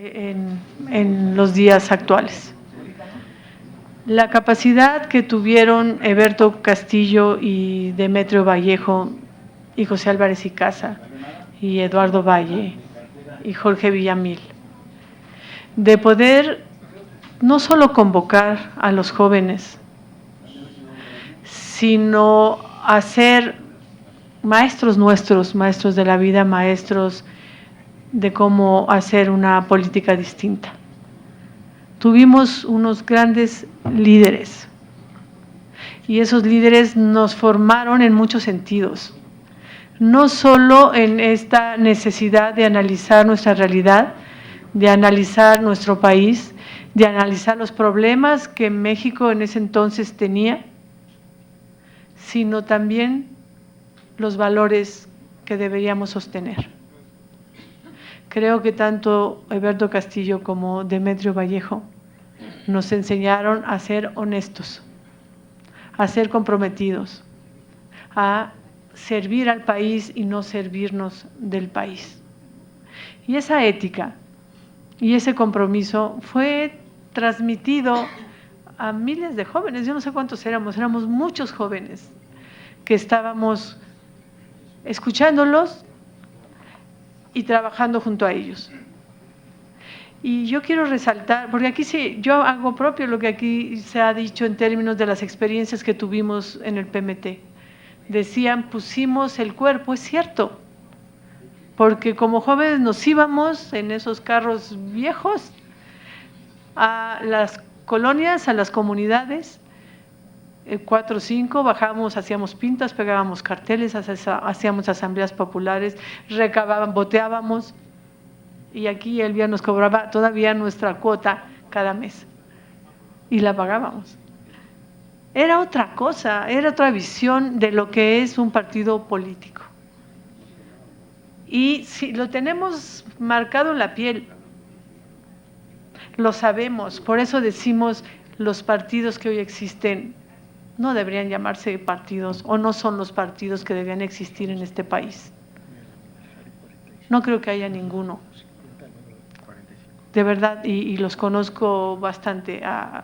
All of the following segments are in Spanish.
en los días actuales. La capacidad que tuvieron Heberto Castillo y Demetrio Vallejo y José Álvarez y Casa y Eduardo Valle y Jorge Villamil de poder no solo convocar a los jóvenes, sino hacer maestros nuestros, maestros de la vida, maestros de cómo hacer una política distinta. Tuvimos unos grandes líderes y esos líderes nos formaron en muchos sentidos, no solo en esta necesidad de analizar nuestra realidad, de analizar nuestro país, de analizar los problemas que México en ese entonces tenía, sino también los valores que deberíamos sostener. Creo que tanto Heberto Castillo como Demetrio Vallejo nos enseñaron a ser honestos, a ser comprometidos, a servir al país y no servirnos del país. Y esa ética y ese compromiso fue transmitido a miles de jóvenes, yo no sé cuántos éramos muchos jóvenes que estábamos escuchándolos y trabajando junto a ellos. Y yo quiero resaltar, porque aquí yo hago propio lo que aquí se ha dicho en términos de las experiencias que tuvimos en el PMT. Decían, pusimos el cuerpo, es cierto, porque como jóvenes nos íbamos en esos carros viejos a las colonias, a las comunidades, 4 o 5, bajábamos, hacíamos pintas, pegábamos carteles, hacíamos asambleas populares, recababan, boteábamos, y aquí el nos cobraba todavía nuestra cuota cada mes y la pagábamos. Era otra cosa, era otra visión de lo que es un partido político. Y si lo tenemos marcado en la piel, lo sabemos, por eso decimos los partidos que hoy existen no deberían llamarse partidos o no son los partidos que deberían existir en este país. No creo que haya ninguno. De verdad, y los conozco bastante a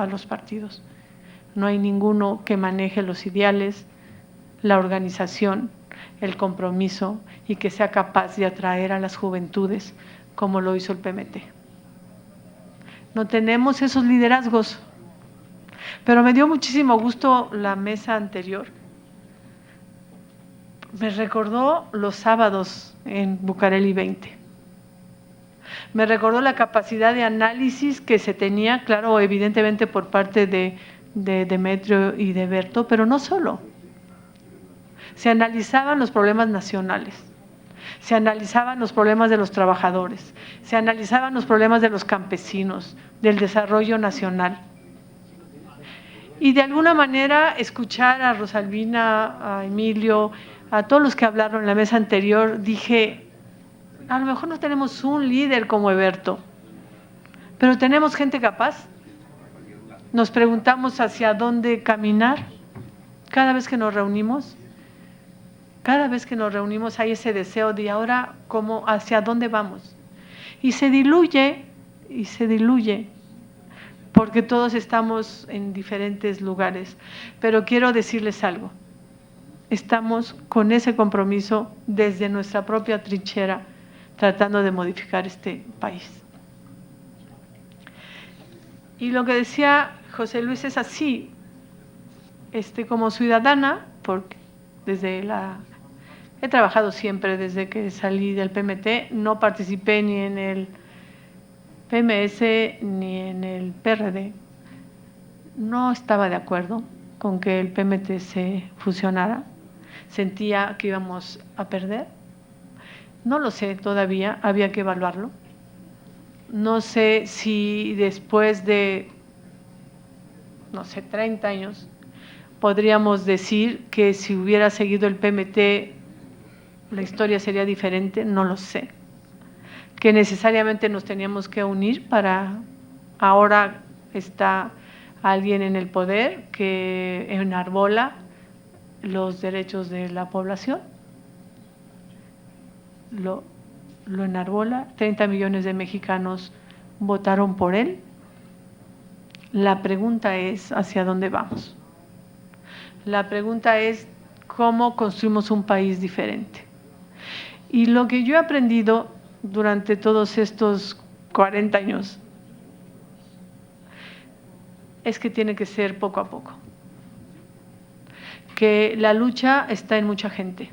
los partidos. No hay ninguno que maneje los ideales, la organización, el compromiso y que sea capaz de atraer a las juventudes como lo hizo el PMT. No tenemos esos liderazgos, pero me dio muchísimo gusto la mesa anterior. Me recordó los sábados en Bucareli 20. Me recordó la capacidad de análisis que se tenía, claro, evidentemente por parte de Demetrio y de Heberto, pero no solo. Se analizaban los problemas nacionales, se analizaban los problemas de los trabajadores, se analizaban los problemas de los campesinos, del desarrollo nacional. Y de alguna manera escuchar a Rosalvina, a Emilio, a todos los que hablaron en la mesa anterior, dije, a lo mejor no tenemos un líder como Heberto, pero tenemos gente capaz. Nos preguntamos hacia dónde caminar cada vez que nos reunimos. Cada vez que nos reunimos hay ese deseo de ahora, ¿cómo, hacia dónde vamos? Y se diluye, porque todos estamos en diferentes lugares. Pero quiero decirles algo, estamos con ese compromiso desde nuestra propia trinchera, tratando de modificar este país. Y lo que decía José Luis es así, como ciudadana, porque he trabajado siempre desde que salí del PMT, no participé ni en el PMS ni en el PRD, no estaba de acuerdo con que el PMT se fusionara, sentía que íbamos a perder. No lo sé todavía, había que evaluarlo. No sé si después de, 30 años, podríamos decir que si hubiera seguido el PMT, la historia sería diferente, no lo sé. Que necesariamente nos teníamos que unir para, ahora está alguien en el poder que enarbola los derechos de la población. lo enarbola, 30 millones de mexicanos votaron por él. La pregunta es, ¿hacia dónde vamos? La pregunta es, ¿cómo construimos un país diferente? Y lo que yo he aprendido durante todos estos 40 años es que tiene que ser poco a poco. Que la lucha está en mucha gente,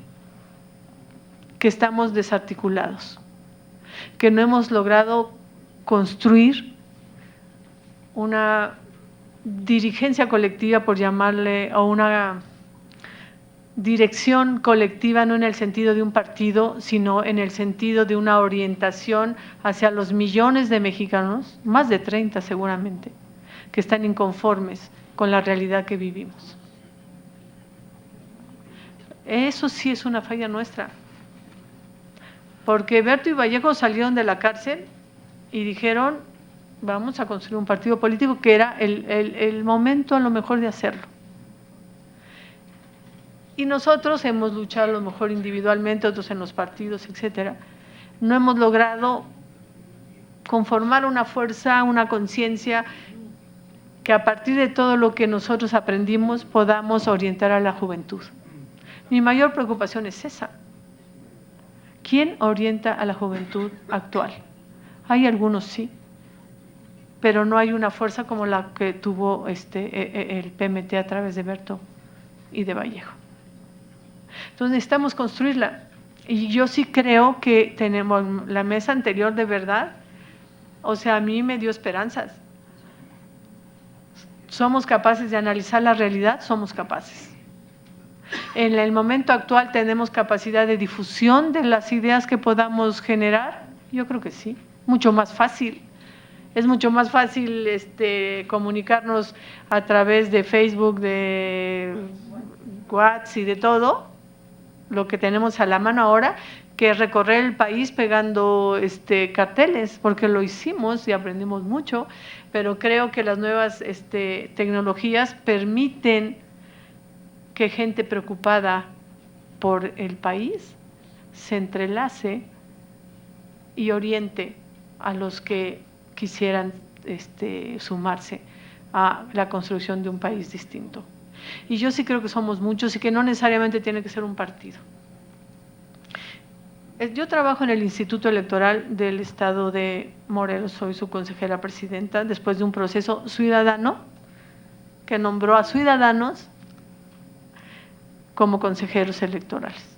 que estamos desarticulados, que no hemos logrado construir una dirigencia colectiva, por llamarle, o una dirección colectiva, no en el sentido de un partido, sino en el sentido de una orientación hacia los millones de mexicanos, más de 30 seguramente, que están inconformes con la realidad que vivimos. Eso sí es una falla nuestra, porque Berto y Vallejo salieron de la cárcel y dijeron, vamos a construir un partido político, que era el momento a lo mejor de hacerlo. Y nosotros hemos luchado a lo mejor individualmente, otros en los partidos, etcétera. No hemos logrado conformar una fuerza, una conciencia que a partir de todo lo que nosotros aprendimos podamos orientar a la juventud. Mi mayor preocupación es esa. ¿Quién orienta a la juventud actual? Hay algunos sí, pero no hay una fuerza como la que tuvo el PMT a través de Berto y de Vallejo. Entonces necesitamos construirla. Y yo sí creo que tenemos la mesa anterior de verdad, o sea, a mí me dio esperanzas. ¿Somos capaces de analizar la realidad? Somos capaces. En el momento actual tenemos capacidad de difusión de las ideas que podamos generar. Yo creo que sí, mucho más fácil. Es mucho más fácil comunicarnos a través de Facebook, de WhatsApp y de todo, lo que tenemos a la mano ahora, que recorrer el país pegando carteles, porque lo hicimos y aprendimos mucho, pero creo que las nuevas tecnologías permiten que gente preocupada por el país se entrelace y oriente a los que quisieran sumarse a la construcción de un país distinto. Y yo sí creo que somos muchos y que no necesariamente tiene que ser un partido. Yo trabajo en el Instituto Electoral del Estado de Morelos, soy su consejera presidenta, después de un proceso ciudadano que nombró a ciudadanos como consejeros electorales.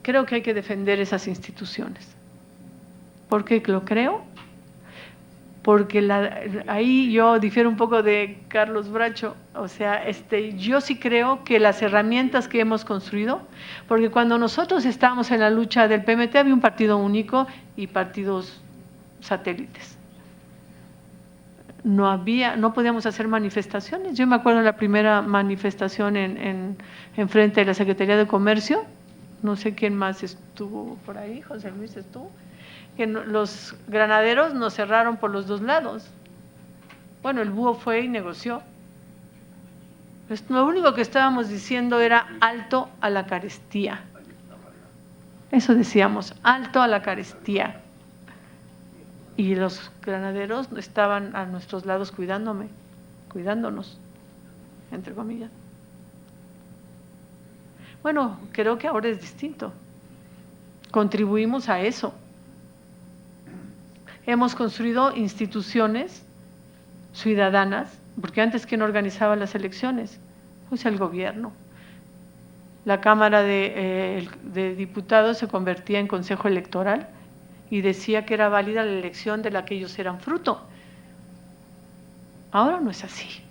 Creo que hay que defender esas instituciones. ¿Por qué lo creo? Porque ahí yo difiero un poco de Carlos Bracho, o sea, yo sí creo que las herramientas que hemos construido, porque cuando nosotros estábamos en la lucha del PMT había un partido único y partidos satélites. No podíamos hacer manifestaciones. Yo me acuerdo de la primera manifestación en frente de la Secretaría de Comercio, no sé quién más estuvo por ahí, José Luis estuvo, que los granaderos nos cerraron por los dos lados. Bueno, el búho fue y negoció. Lo único que estábamos diciendo era alto a la carestía. Eso decíamos, alto a la carestía. Y los granaderos estaban a nuestros lados cuidándonos, entre comillas. Bueno, creo que ahora es distinto. Contribuimos a eso. Hemos construido instituciones ciudadanas, porque antes, ¿quién organizaba las elecciones? Pues el gobierno. La Cámara de Diputados se convertía en Consejo Electoral y decía que era válida la elección de la que ellos eran fruto. Ahora no es así.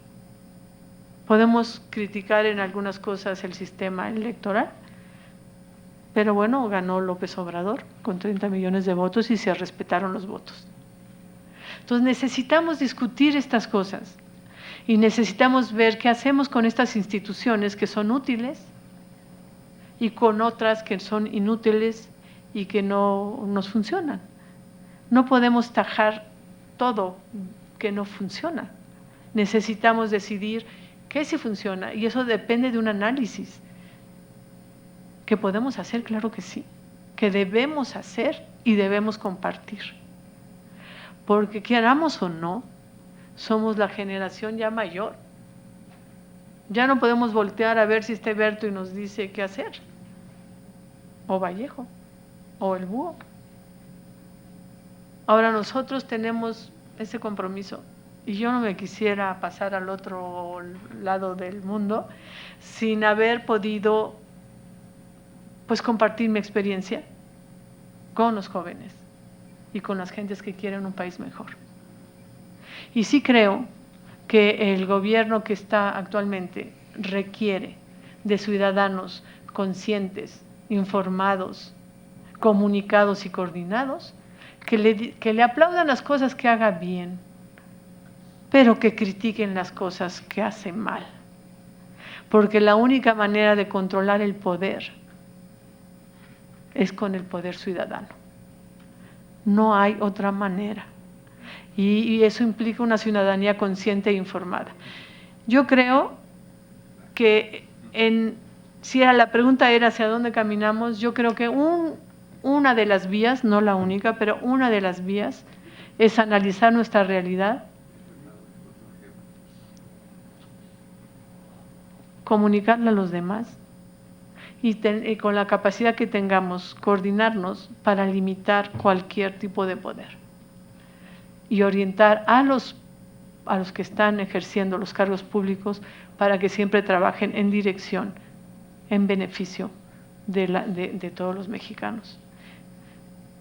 Podemos criticar en algunas cosas el sistema electoral, pero bueno, ganó López Obrador con 30 millones de votos y se respetaron los votos. Entonces necesitamos discutir estas cosas y necesitamos ver qué hacemos con estas instituciones que son útiles y con otras que son inútiles y que no nos funcionan. No podemos tajar todo que no funciona. Necesitamos decidir qué sí funciona y eso depende de un análisis. ¿Que podemos hacer? Claro que sí. que debemos hacer y debemos compartir. Porque queramos o no, somos la generación ya mayor. Ya no podemos voltear a ver si está Berto y nos dice qué hacer, o Vallejo, o el Búho. Ahora nosotros tenemos ese compromiso y yo no me quisiera pasar al otro lado del mundo sin haber podido pues compartir mi experiencia con los jóvenes y con las gentes que quieren un país mejor. Y sí creo que el gobierno que está actualmente requiere de ciudadanos conscientes, informados, comunicados y coordinados, que le aplaudan las cosas que haga bien, pero que critiquen las cosas que hace mal. Porque la única manera de controlar el poder es con el poder ciudadano. No hay otra manera. Y eso implica una ciudadanía consciente e informada. Yo creo que si la pregunta era hacia dónde caminamos, yo creo que una de las vías, no la única, pero una de las vías es analizar nuestra realidad, comunicarla a los demás y con la capacidad que tengamos, coordinarnos para limitar cualquier tipo de poder y orientar a los que están ejerciendo los cargos públicos para que siempre trabajen en dirección, en beneficio de todos los mexicanos.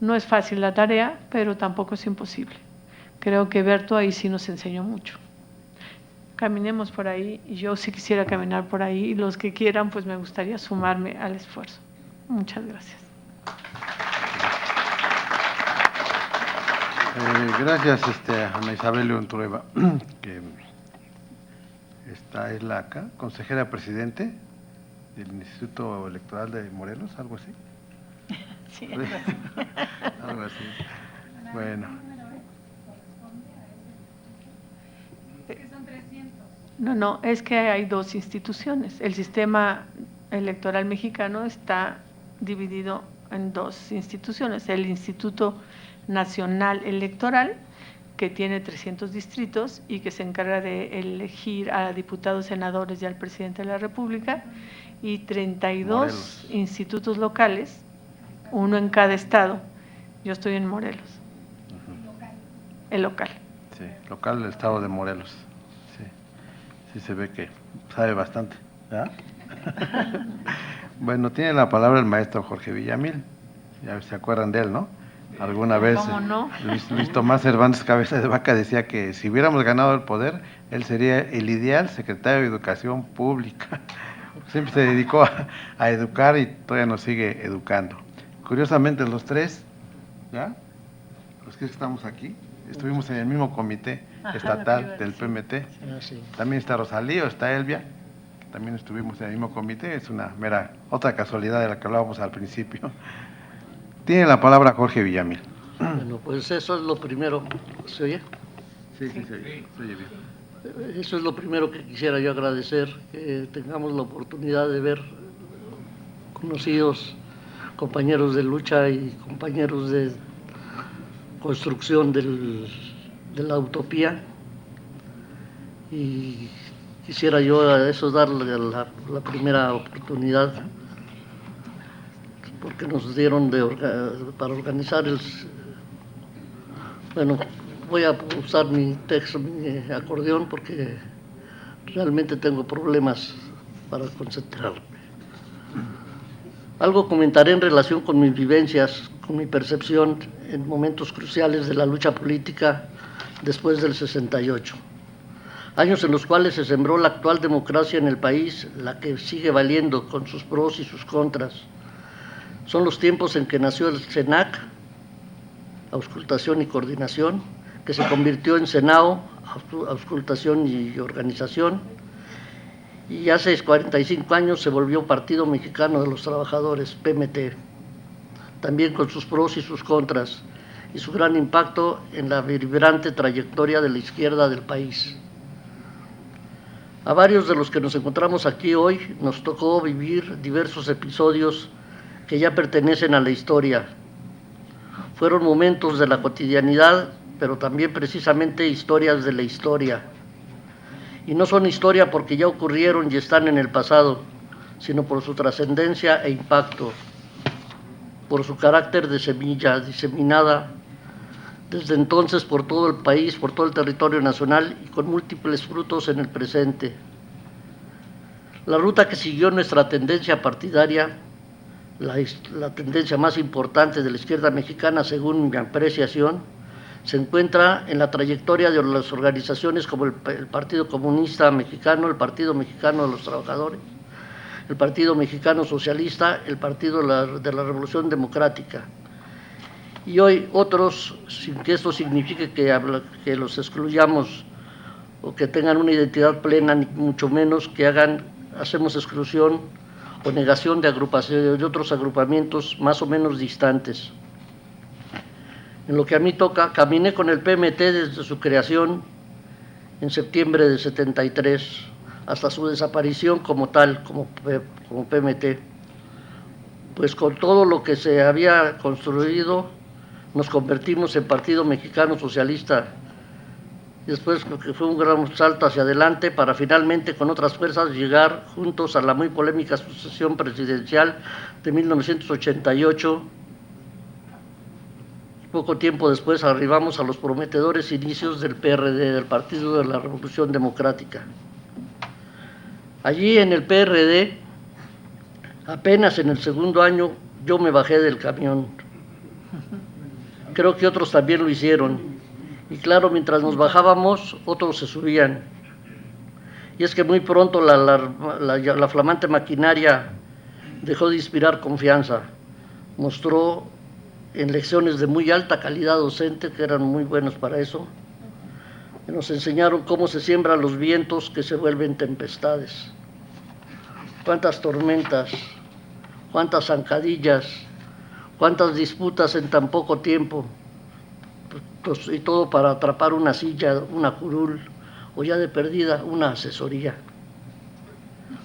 No es fácil la tarea, pero tampoco es imposible. Creo que Berto ahí sí nos enseñó mucho. Caminemos por ahí, y yo sí quisiera caminar por ahí, y los que quieran, pues me gustaría sumarme al esfuerzo. Muchas gracias. Gracias, Ana Isabel León Trueba, que es la acá, consejera presidente del Instituto Electoral de Morelos, algo así. Sí, algo así. Bueno. No, es que hay dos instituciones. El sistema electoral mexicano está dividido en dos instituciones. El Instituto Nacional Electoral, que tiene 300 distritos y que se encarga de elegir a diputados, senadores y al presidente de la República, y 32 Morelos. Institutos locales, uno en cada estado. Yo estoy en Morelos. El local. Sí, local del estado de Morelos. Sí se ve que sabe bastante, ¿verdad? Bueno, tiene la palabra el maestro Jorge Villamil. Ya se acuerdan de él, ¿no? Alguna vez ¿Cómo no? Luis Tomás Cervantes Cabeza de Vaca decía que si hubiéramos ganado el poder, él sería el ideal secretario de Educación Pública. Siempre se dedicó a educar y todavía nos sigue educando. Curiosamente, los tres, ¿ya? Los que estamos aquí, estuvimos en el mismo comité estatal del PMT. Sí. También está Rosalío, está Elvia, que también estuvimos en el mismo comité. Es una mera otra casualidad de la que hablábamos al principio. Tiene la palabra Jorge Villamil. Bueno, pues eso es lo primero. ¿Se oye? Sí, se oye bien. Eso es lo primero que quisiera yo agradecer, que tengamos la oportunidad de ver conocidos compañeros de lucha y compañeros de construcción de la utopía, y quisiera yo a eso darle la primera oportunidad, porque nos dieron para organizar bueno, voy a usar mi texto, mi acordeón, porque realmente tengo problemas para concentrarme. Algo comentaré en relación con mis vivencias, con mi percepción en momentos cruciales de la lucha política después del 68. Años en los cuales se sembró la actual democracia en el país, la que sigue valiendo con sus pros y sus contras. Son los tiempos en que nació el CENAC, Auscultación y Coordinación, que se convirtió en SENAO, Auscultación y Organización, y hace 45 años se volvió Partido Mexicano de los Trabajadores, PMT, también con sus pros y sus contras, y su gran impacto en la vibrante trayectoria de la izquierda del país. A varios de los que nos encontramos aquí hoy nos tocó vivir diversos episodios que ya pertenecen a la historia. Fueron momentos de la cotidianidad, pero también precisamente historias de la historia. Y no son historia porque ya ocurrieron y están en el pasado, sino por su trascendencia e impacto, por su carácter de semilla diseminada desde entonces por todo el país, por todo el territorio nacional y con múltiples frutos en el presente. La ruta que siguió nuestra tendencia partidaria, la tendencia más importante de la izquierda mexicana según mi apreciación, se encuentra en la trayectoria de las organizaciones como el Partido Comunista Mexicano, el Partido Mexicano de los Trabajadores, el Partido Mexicano Socialista, el Partido de la Revolución Democrática. Y hoy otros, sin que esto signifique que los excluyamos o que tengan una identidad plena, ni mucho menos que hacemos exclusión o negación de otros agrupamientos más o menos distantes. En lo que a mí toca, caminé con el PMT desde su creación en septiembre de 73 hasta su desaparición como tal, como PMT. Pues con todo lo que se había construido, nos convertimos en Partido Mexicano Socialista. Después que fue un gran salto hacia adelante para finalmente con otras fuerzas llegar juntos a la muy polémica sucesión presidencial de 1988. Poco tiempo después arribamos a los prometedores inicios del PRD, del Partido de la Revolución Democrática. Allí en el PRD, apenas en el segundo año, yo me bajé del camión. Creo que otros también lo hicieron. Y claro, mientras nos bajábamos, otros se subían. Y es que muy pronto la flamante maquinaria dejó de inspirar confianza. Mostró en lecciones de muy alta calidad docente, que eran muy buenos para eso. Nos enseñaron cómo se siembran los vientos que se vuelven tempestades. Cuántas tormentas, cuántas zancadillas, cuántas disputas en tan poco tiempo, pues, y todo para atrapar una silla, una curul, o ya de perdida, una asesoría.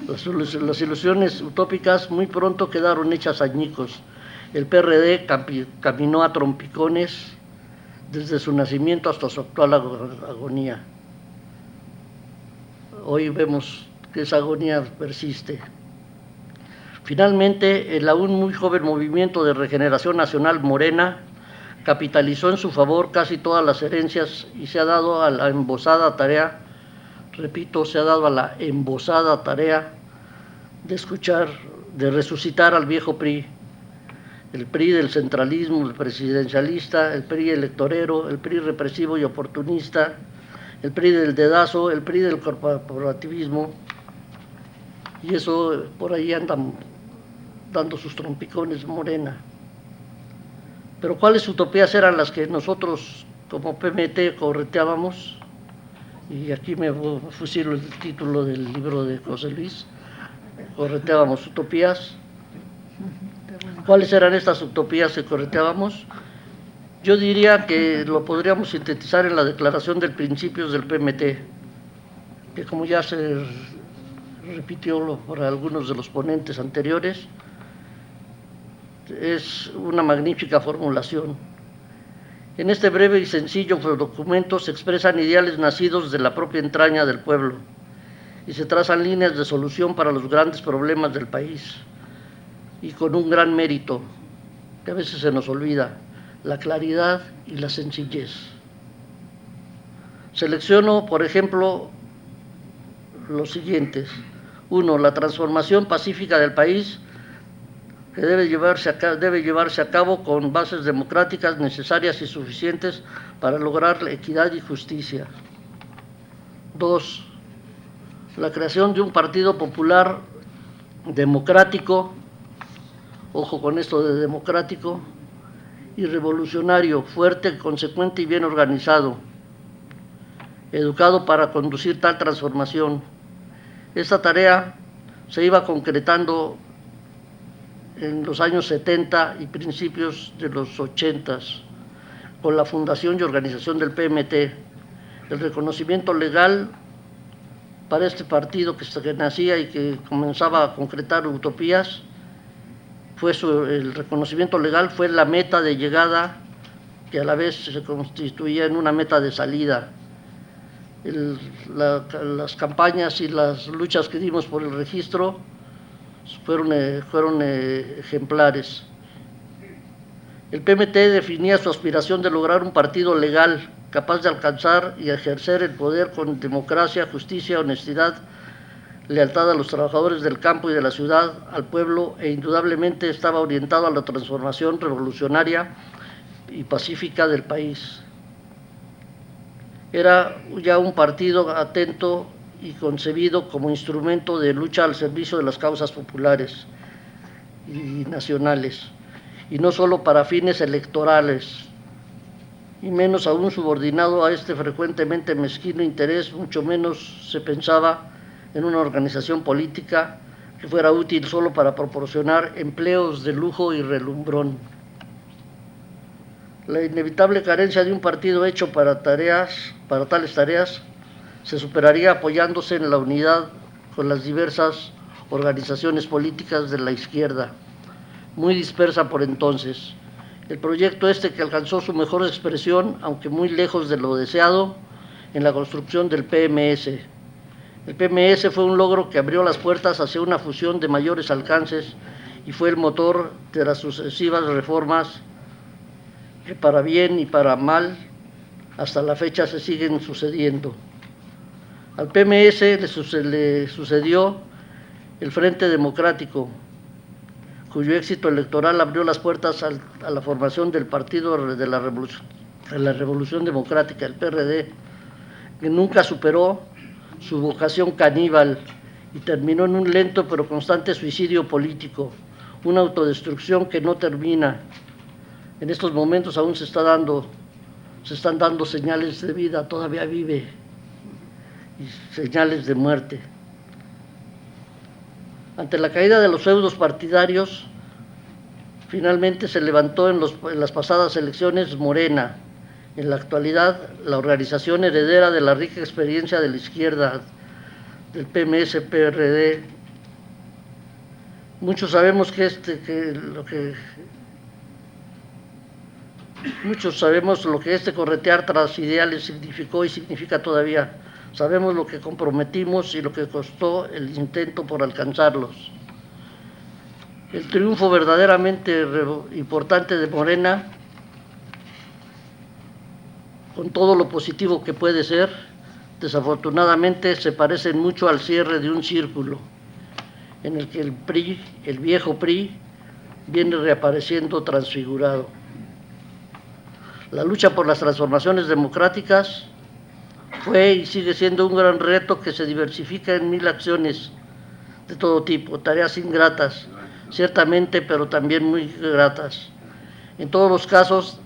Las ilusiones utópicas muy pronto quedaron hechas añicos. El PRD caminó a trompicones desde su nacimiento hasta su actual agonía. Hoy vemos que esa agonía persiste. Finalmente, el aún muy joven Movimiento de Regeneración Nacional Morena capitalizó en su favor casi todas las herencias y se ha dado a la embosada tarea, repito, se ha dado a la embosada tarea de resucitar al viejo PRI, el PRI del centralismo, el presidencialista, el PRI electorero, el PRI represivo y oportunista, el PRI del dedazo, el PRI del corporativismo, y eso por ahí andan dando sus trompicones Morena. Pero ¿cuáles utopías eran las que nosotros como PMT correteábamos? Y aquí me fusilo el título del libro de José Luis, correteábamos utopías. ¿Cuáles eran estas utopías que correteábamos? Yo diría que lo podríamos sintetizar en la declaración de principios del PMT, que como ya se repitió por algunos de los ponentes anteriores, es una magnífica formulación. En este breve y sencillo documento se expresan ideales nacidos de la propia entraña del pueblo y se trazan líneas de solución para los grandes problemas del país, y con un gran mérito, que a veces se nos olvida, la claridad y la sencillez. Selecciono, por ejemplo, los siguientes. 1. La transformación pacífica del país, que debe llevarse a cabo con bases democráticas necesarias y suficientes para lograr la equidad y justicia. 2. La creación de un partido popular democrático, ojo con esto de democrático, y revolucionario, fuerte, consecuente y bien organizado, educado para conducir tal transformación. Esta tarea se iba concretando en los años 70 y principios de los 80, con la fundación y organización del PMT. El reconocimiento legal para este partido que nacía y que comenzaba a concretar utopías el reconocimiento legal fue la meta de llegada, que a la vez se constituía en una meta de salida. Las campañas y las luchas que dimos por el registro fueron ejemplares. El PMT definía su aspiración de lograr un partido legal, capaz de alcanzar y ejercer el poder con democracia, justicia, honestidad, lealtad a los trabajadores del campo y de la ciudad, al pueblo, e indudablemente estaba orientado a la transformación revolucionaria y pacífica del país. Era ya un partido atento y concebido como instrumento de lucha al servicio de las causas populares y nacionales, y no solo para fines electorales, y menos aún subordinado a este frecuentemente mezquino interés, mucho menos se pensaba en una organización política que fuera útil solo para proporcionar empleos de lujo y relumbrón. La inevitable carencia de un partido hecho para tales tareas, se superaría apoyándose en la unidad con las diversas organizaciones políticas de la izquierda, muy dispersa por entonces. El proyecto que alcanzó su mejor expresión, aunque muy lejos de lo deseado, en la construcción del PMS. El PMS fue un logro que abrió las puertas hacia una fusión de mayores alcances y fue el motor de las sucesivas reformas que para bien y para mal hasta la fecha se siguen sucediendo. Al PMS le sucedió el Frente Democrático, cuyo éxito electoral abrió las puertas a la formación del Partido de la Revolución Democrática, el PRD, que nunca superó su vocación caníbal y terminó en un lento pero constante suicidio político, una autodestrucción que no termina. En estos momentos aún se están dando señales de vida, todavía vive, y señales de muerte. Ante la caída de los feudos partidarios, finalmente se levantó en las pasadas elecciones Morena, en la actualidad la organización heredera de la rica experiencia de la izquierda, del PMS-PRD. Muchos sabemos lo que corretear tras ideales significó y significa todavía. Sabemos lo que comprometimos y lo que costó el intento por alcanzarlos. El triunfo verdaderamente importante de Morena, con todo lo positivo que puede ser, desafortunadamente se parece mucho al cierre de un círculo, en el que el PRI, el viejo PRI, viene reapareciendo transfigurado. La lucha por las transformaciones democráticas fue y sigue siendo un gran reto que se diversifica en 1000 acciones de todo tipo, tareas ingratas, ciertamente, pero también muy gratas. En todos los casos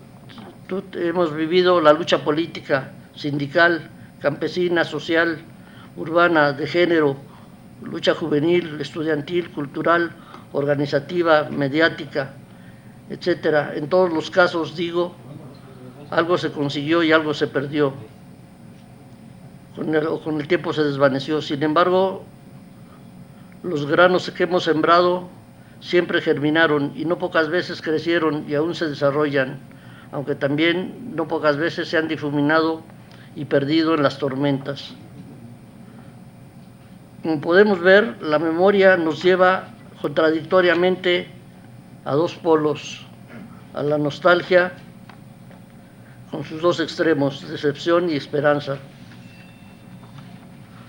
hemos vivido la lucha política, sindical, campesina, social, urbana, de género, lucha juvenil, estudiantil, cultural, organizativa, mediática, etcétera. En todos los casos, digo, algo se consiguió y algo se perdió. Con el tiempo se desvaneció. Sin embargo, los granos que hemos sembrado siempre germinaron y no pocas veces crecieron y aún se desarrollan, aunque también no pocas veces se han difuminado y perdido en las tormentas. Como podemos ver, la memoria nos lleva contradictoriamente a dos polos, a la nostalgia con sus dos extremos, decepción y esperanza.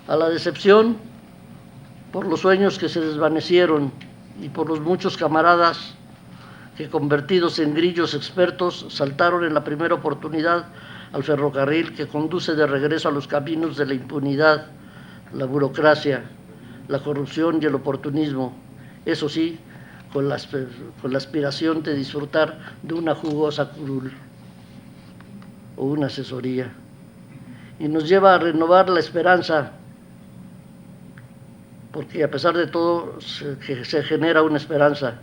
A la decepción por los sueños que se desvanecieron y por los muchos camaradas que, convertidos en grillos expertos, saltaron en la primera oportunidad al ferrocarril que conduce de regreso a los caminos de la impunidad, la burocracia, la corrupción y el oportunismo, eso sí, con la aspiración de disfrutar de una jugosa curul o una asesoría. Y nos lleva a renovar la esperanza, porque a pesar de todo se genera una esperanza,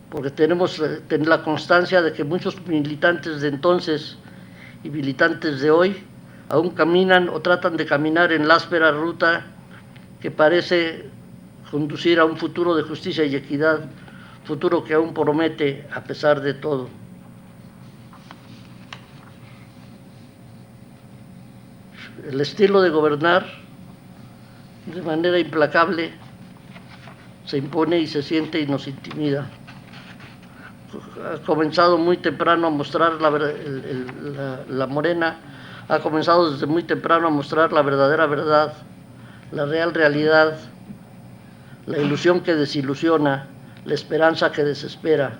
porque tenemos la constancia de que muchos militantes de entonces y militantes de hoy aún caminan o tratan de caminar en la áspera ruta que parece conducir a un futuro de justicia y equidad, futuro que aún promete a pesar de todo. El estilo de gobernar de manera implacable se impone y se siente y nos intimida. Ha comenzado muy temprano a mostrar la Morena, ha comenzado desde muy temprano a mostrar la verdadera verdad, la real realidad, la ilusión que desilusiona, la esperanza que desespera.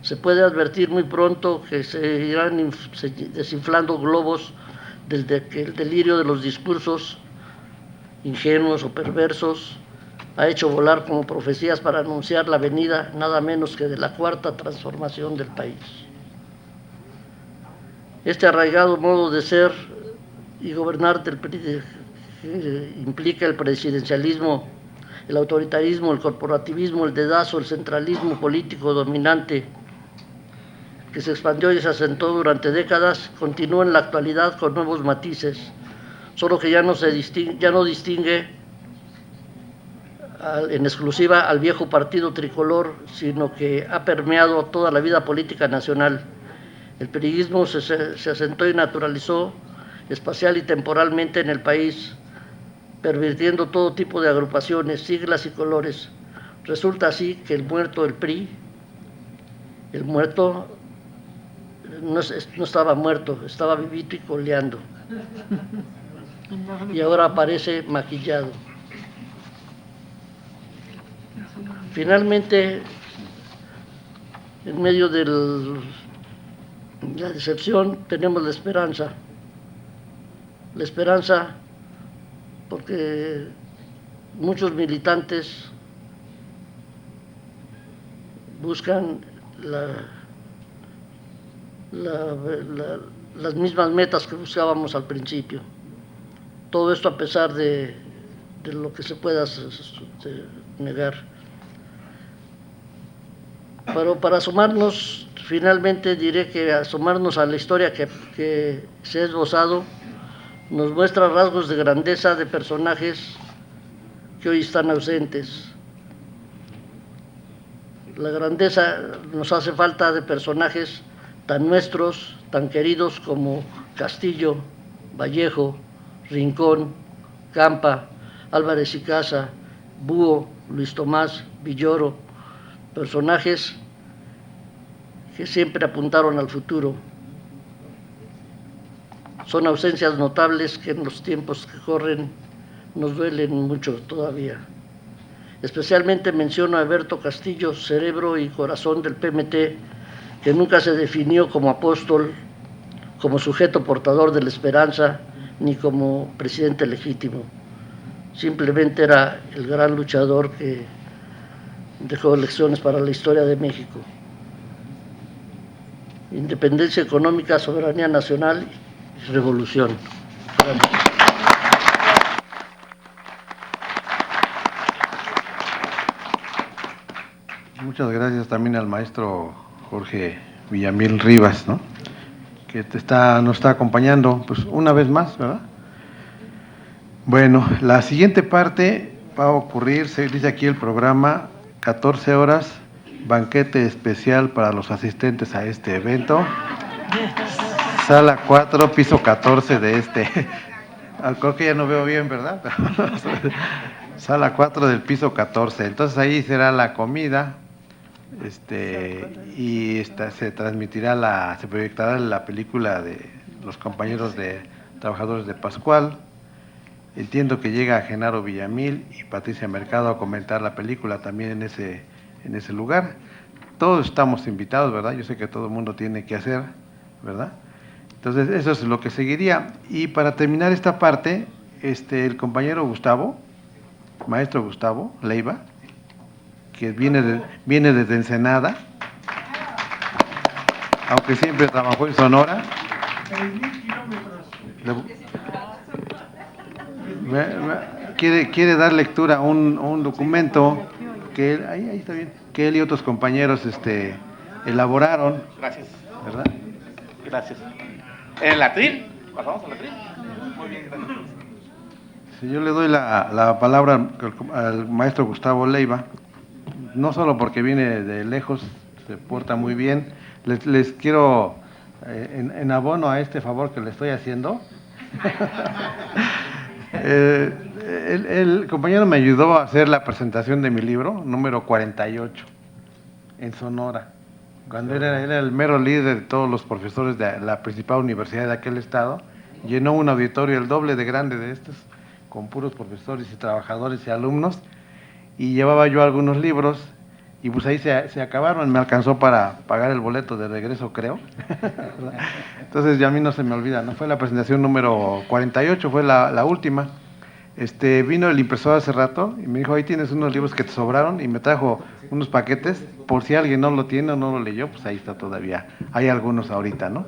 Se puede advertir muy pronto que se irán desinflando globos del delirio de los discursos ingenuos o perversos ha hecho volar como profecías para anunciar la venida nada menos que de la cuarta transformación del país. Este arraigado modo de ser y gobernar implica el presidencialismo, el autoritarismo, el corporativismo, el dedazo, el centralismo político dominante que se expandió y se asentó durante décadas, continúa en la actualidad con nuevos matices, solo que ya no distingue en exclusiva al viejo partido tricolor, sino que ha permeado toda la vida política nacional. El periodismo se asentó y naturalizó espacial y temporalmente en el país, pervirtiendo todo tipo de agrupaciones, siglas y colores. Resulta así que el muerto del PRI, el muerto no estaba muerto, estaba vivito y coleando. Y ahora aparece maquillado. Finalmente, en medio de la decepción, tenemos la esperanza. La esperanza porque muchos militantes buscan las mismas metas que buscábamos al principio. Todo esto a pesar de lo que se pueda negar. Pero para asomarnos, finalmente diré que asomarnos a la historia que se ha esbozado nos muestra rasgos de grandeza de personajes que hoy están ausentes. La grandeza nos hace falta de personajes tan nuestros, tan queridos como Castillo, Vallejo, Rincón, Campa, Álvarez y Casa, Búho, Luis Tomás, Villoro, personajes que siempre apuntaron al futuro. Son ausencias notables que en los tiempos que corren nos duelen mucho todavía. Especialmente menciono a Alberto Castillo, cerebro y corazón del PMT, que nunca se definió como apóstol, como sujeto portador de la esperanza, ni como presidente legítimo. Simplemente era el gran luchador que dejó lecciones para la historia de México. Independencia económica, soberanía nacional y revolución. Gracias. Muchas gracias también al maestro Jorge Villamil Rivas, ¿no?, que nos está acompañando pues una vez más, ¿verdad? Bueno, la siguiente parte va a ocurrir, se dice aquí el programa, 14 horas, banquete especial para los asistentes a este evento. Sala 4, piso 14 de creo que ya no veo bien, ¿verdad? Sala 4 del piso 14. Entonces ahí será la comida, y se proyectará la película de los compañeros de trabajadores de Pascual. Entiendo que llega Genaro Villamil y Patricia Mercado a comentar la película también en ese lugar. Todos estamos invitados, ¿verdad? Yo sé que todo el mundo tiene que hacer, ¿verdad? Entonces, eso es lo que seguiría. Y para terminar esta parte, el compañero Gustavo, maestro Gustavo Leiva, que viene desde Ensenada, aunque siempre trabajó en Sonora. 3,000 kilómetros. Quiere dar lectura a un documento que él, ahí está bien, que él y otros compañeros elaboraron. Gracias. ¿Verdad? Gracias. ¿En el atril? ¿Pasamos al atril? Muy bien, gracias. Si yo le doy la palabra al maestro Gustavo Leiva no solo porque viene de lejos, se porta muy bien. Les quiero, en abono a este favor que le estoy haciendo, el compañero me ayudó a hacer la presentación de mi libro, número 48, en Sonora, cuando era el mero líder de todos los profesores de la principal universidad de aquel estado. Llenó un auditorio el doble de grande de estos, con puros profesores y trabajadores y alumnos, y llevaba yo algunos libros, y pues ahí se acabaron, me alcanzó para pagar el boleto de regreso, creo. Entonces ya a mí no se me olvida, ¿no? Fue la presentación número 48, fue la última. Vino el impresor hace rato y me dijo, ahí tienes unos libros que te sobraron, y me trajo unos paquetes, por si alguien no lo tiene o no lo leyó, pues ahí está todavía, hay algunos ahorita, ¿no?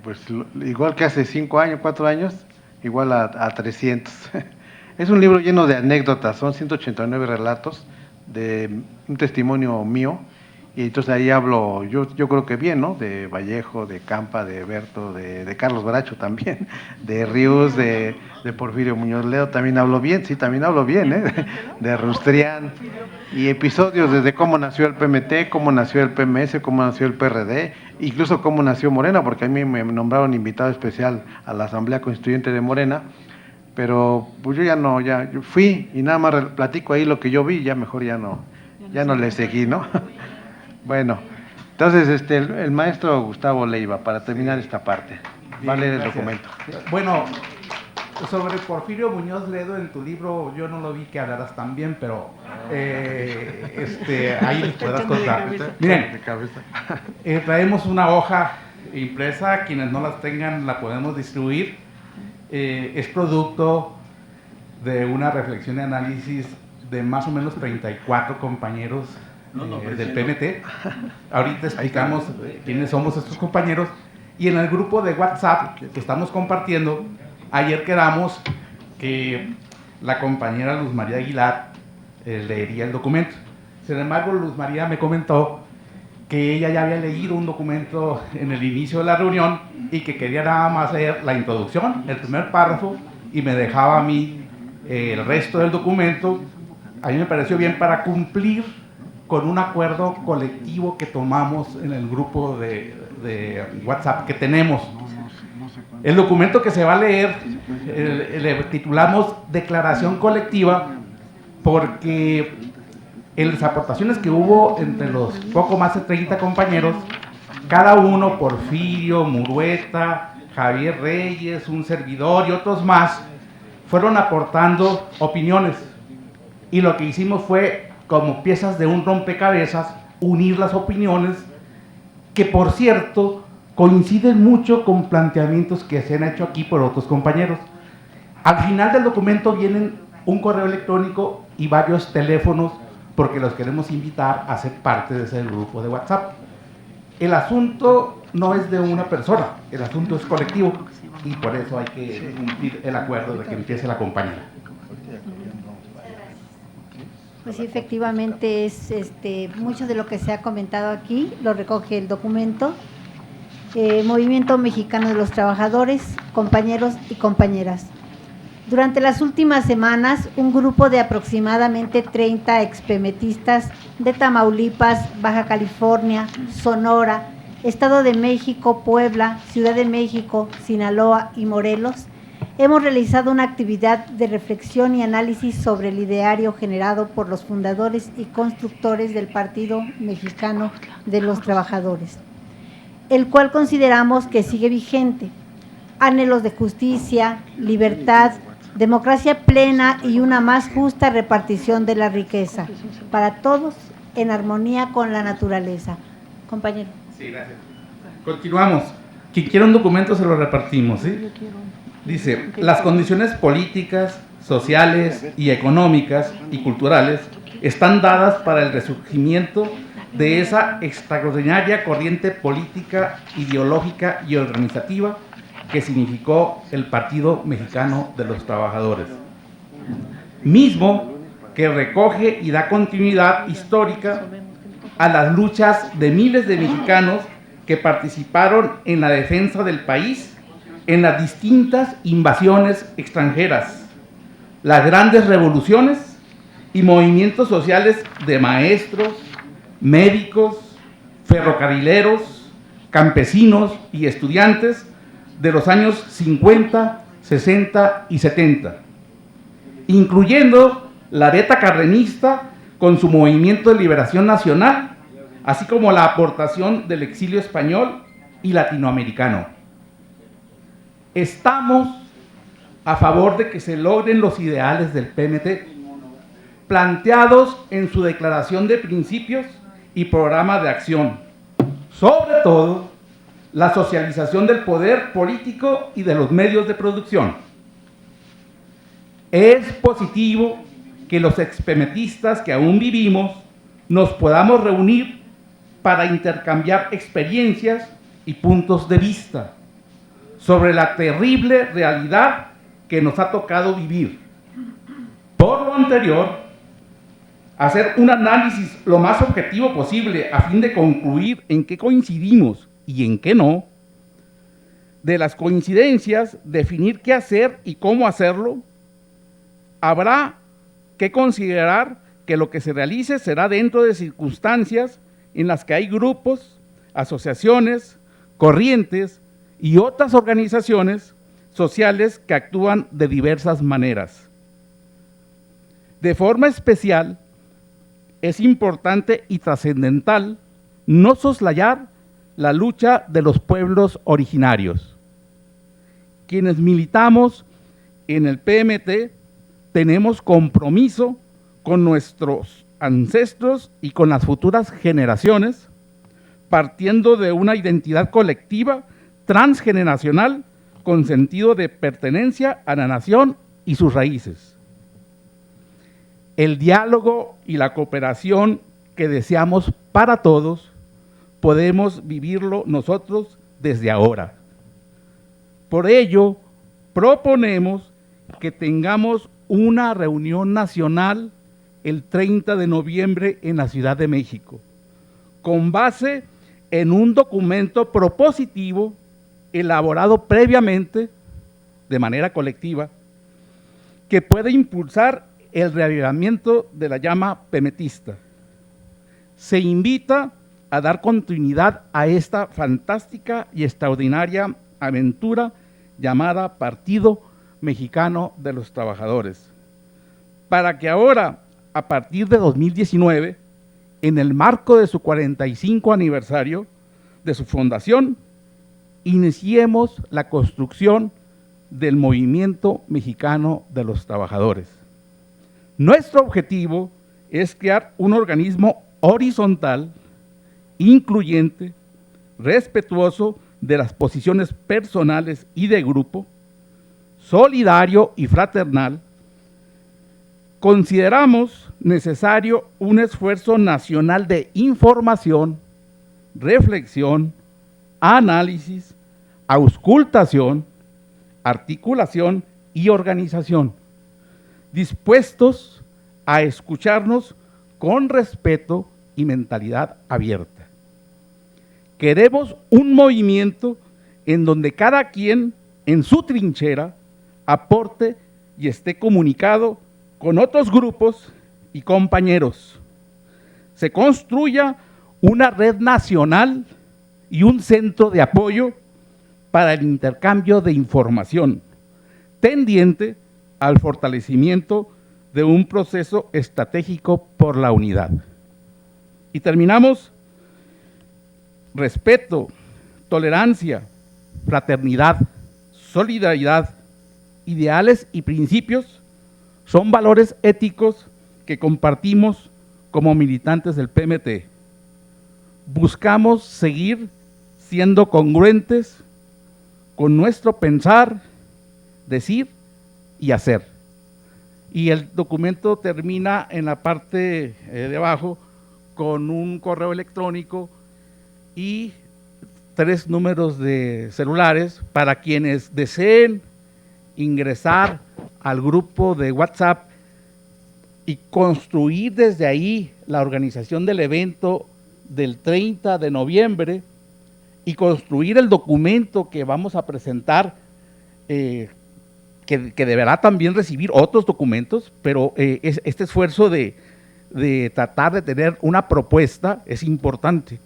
Pues igual que hace 5 años, 4 años, igual a 300. Es un libro lleno de anécdotas, son 189 relatos de un testimonio mío, y entonces ahí hablo, yo creo que bien, ¿no? De Vallejo, de Campa, de Berto, de Carlos Bracho también, de Ríos, de Porfirio Muñoz Ledo, también hablo bien, sí, también hablo bien, de Rustrián, y episodios desde cómo nació el PMT, cómo nació el PMS, cómo nació el PRD, incluso cómo nació Morena, porque a mí me nombraron invitado especial a la Asamblea Constituyente de Morena, pero pues yo yo fui y nada más platico ahí lo que yo vi, ya mejor ya no le seguí, ¿no? Bueno, entonces el maestro Gustavo Leiva, para terminar esta parte, va a leer el documento. Bueno, sobre Porfirio Muñoz Ledo, en tu libro yo no lo vi que hablaras tan bien, pero ahí les podrás contar. Miren, traemos una hoja impresa, quienes no las tengan la podemos distribuir. Es producto de una reflexión y análisis de más o menos 34 compañeros del PMT. Ahorita explicamos quiénes somos estos compañeros, y en el grupo de WhatsApp que estamos compartiendo, ayer quedamos que la compañera Luz María Aguilar leería el documento. Sin embargo, Luz María me comentó que ella ya había leído un documento en el inicio de la reunión y que quería nada más leer la introducción, el primer párrafo, y me dejaba a mí el resto del documento. A mí me pareció bien para cumplir con un acuerdo colectivo que tomamos en el grupo de WhatsApp que tenemos. El documento que se va a leer le titulamos Declaración Colectiva, porque en las aportaciones que hubo entre los poco más de 30 compañeros, cada uno, Porfirio, Murueta, Javier Reyes, un servidor y otros más, fueron aportando opiniones, y lo que hicimos fue, como piezas de un rompecabezas, unir las opiniones, que por cierto coinciden mucho con planteamientos que se han hecho aquí por otros compañeros. Al final del documento vienen un correo electrónico y varios teléfonos, porque los queremos invitar a ser parte de ese grupo de WhatsApp. El asunto no es de una persona, el asunto es colectivo, y por eso hay que cumplir el acuerdo de que empiece la compañera. Pues sí, efectivamente es mucho de lo que se ha comentado aquí, lo recoge el documento. Movimiento Mexicano de los Trabajadores, compañeros y compañeras. Durante las últimas semanas, un grupo de aproximadamente 30 expemetistas de Tamaulipas, Baja California, Sonora, Estado de México, Puebla, Ciudad de México, Sinaloa y Morelos, hemos realizado una actividad de reflexión y análisis sobre el ideario generado por los fundadores y constructores del Partido Mexicano de los Trabajadores, el cual consideramos que sigue vigente. Anhelos de justicia, libertad, democracia plena y una más justa repartición de la riqueza para todos en armonía con la naturaleza. Compañero. Sí, gracias. Continuamos. Quien quiera un documento se lo repartimos, ¿sí? Dice, las condiciones políticas, sociales y económicas y culturales están dadas para el resurgimiento de esa extraordinaria corriente política, ideológica y organizativa que significó el Partido Mexicano de los Trabajadores, mismo que recoge y da continuidad histórica a las luchas de miles de mexicanos que participaron en la defensa del país en las distintas invasiones extranjeras, las grandes revoluciones y movimientos sociales de maestros, médicos, ferrocarrileros, campesinos y estudiantes de los años 50, 60 y 70, incluyendo la beta cardenista con su movimiento de liberación nacional, así como la aportación del exilio español y latinoamericano. Estamos a favor de que se logren los ideales del PMT, planteados en su declaración de principios y programa de acción, sobre todo la socialización del poder político y de los medios de producción. Es positivo que los expemetistas que aún vivimos nos podamos reunir para intercambiar experiencias y puntos de vista sobre la terrible realidad que nos ha tocado vivir. Por lo anterior, hacer un análisis lo más objetivo posible a fin de concluir en qué coincidimos y en qué no. De las coincidencias, definir qué hacer y cómo hacerlo. Habrá que considerar que lo que se realice será dentro de circunstancias en las que hay grupos, asociaciones, corrientes y otras organizaciones sociales que actúan de diversas maneras. De forma especial, es importante y trascendental no soslayar la lucha de los pueblos originarios. Quienes militamos en el PMT tenemos compromiso con nuestros ancestros y con las futuras generaciones, partiendo de una identidad colectiva transgeneracional con sentido de pertenencia a la nación y sus raíces. El diálogo y la cooperación que deseamos para todos, podemos vivirlo nosotros desde ahora. Por ello, proponemos que tengamos una reunión nacional el 30 de noviembre en la Ciudad de México, con base en un documento propositivo elaborado previamente, de manera colectiva, que puede impulsar el reavivamiento de la llama pemetista. Se invita a dar continuidad a esta fantástica y extraordinaria aventura llamada Partido Mexicano de los Trabajadores, para que ahora, a partir de 2019, en el marco de su 45 aniversario de su fundación, iniciemos la construcción del Movimiento Mexicano de los Trabajadores. Nuestro objetivo es crear un organismo horizontal, incluyente, respetuoso de las posiciones personales y de grupo, solidario y fraternal. Consideramos necesario un esfuerzo nacional de información, reflexión, análisis, auscultación, articulación y organización, dispuestos a escucharnos con respeto y mentalidad abierta. Queremos un movimiento en donde cada quien en su trinchera aporte y esté comunicado con otros grupos y compañeros. Se construya una red nacional y un centro de apoyo para el intercambio de información, tendiente al fortalecimiento de un proceso estratégico por la unidad. Y terminamos: respeto, tolerancia, fraternidad, solidaridad, ideales y principios son valores éticos que compartimos como militantes del PMT. Buscamos seguir siendo congruentes con nuestro pensar, decir y hacer. Y el documento termina en la parte de abajo con un correo electrónico y 3 números de celulares para quienes deseen ingresar al grupo de WhatsApp y construir desde ahí la organización del evento del 30 de noviembre y construir el documento que vamos a presentar, que que deberá también recibir otros documentos, pero este esfuerzo de tratar de tener una propuesta es importante.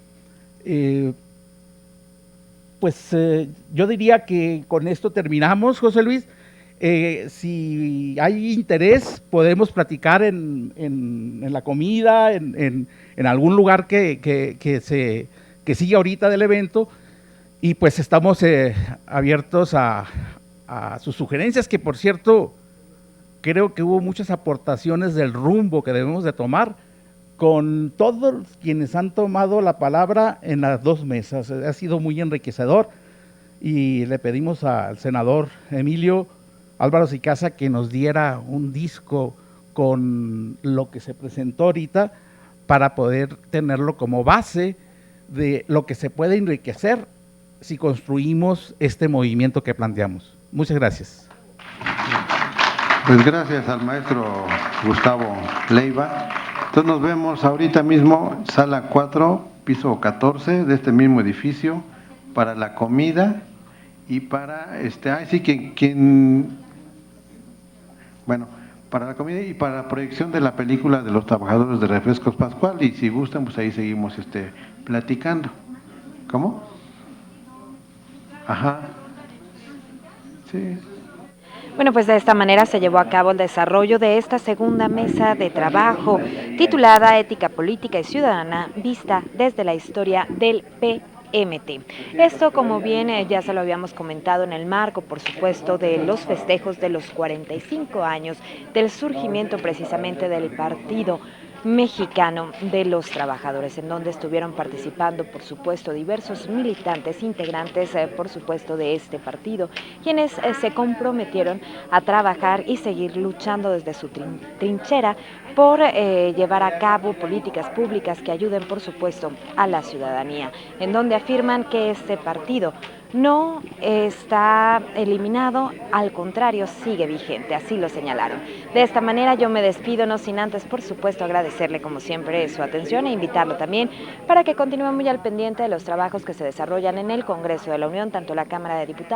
Yo diría que con esto terminamos, José Luis. Si hay interés, podemos platicar en la comida, en algún lugar que sigue ahorita del evento, y pues estamos abiertos a sus sugerencias, que por cierto, creo que hubo muchas aportaciones del rumbo que debemos de tomar con todos quienes han tomado la palabra en las dos mesas. Ha sido muy enriquecedor y le pedimos al senador Emilio Álvarez y Casa que nos diera un disco con lo que se presentó ahorita para poder tenerlo como base de lo que se puede enriquecer si construimos este movimiento que planteamos. Muchas gracias. Pues gracias al maestro Gustavo Leiva. Entonces nos vemos ahorita mismo, sala 4, piso 14 de este mismo edificio, para la comida y para para la comida y para la proyección de la película de los trabajadores de Refrescos Pascual, y si gustan, pues ahí seguimos platicando. ¿Cómo? Ajá. Sí. Bueno, pues de esta manera se llevó a cabo el desarrollo de esta segunda mesa de trabajo titulada Ética Política y Ciudadana, vista desde la historia del PMT. Esto, como bien ya se lo habíamos comentado, en el marco, por supuesto, de los festejos de los 45 años del surgimiento precisamente del Partido Mexicano de los Trabajadores, en donde estuvieron participando, por supuesto, diversos militantes, integrantes, por supuesto, de este partido, quienes se comprometieron a trabajar y seguir luchando desde su trinchera por llevar a cabo políticas públicas que ayuden, por supuesto, a la ciudadanía, en donde afirman que este partido no está eliminado, al contrario, sigue vigente, así lo señalaron. De esta manera yo me despido, no sin antes, por supuesto, agradecerle como siempre su atención e invitarlo también para que continúe muy al pendiente de los trabajos que se desarrollan en el Congreso de la Unión, tanto la Cámara de Diputados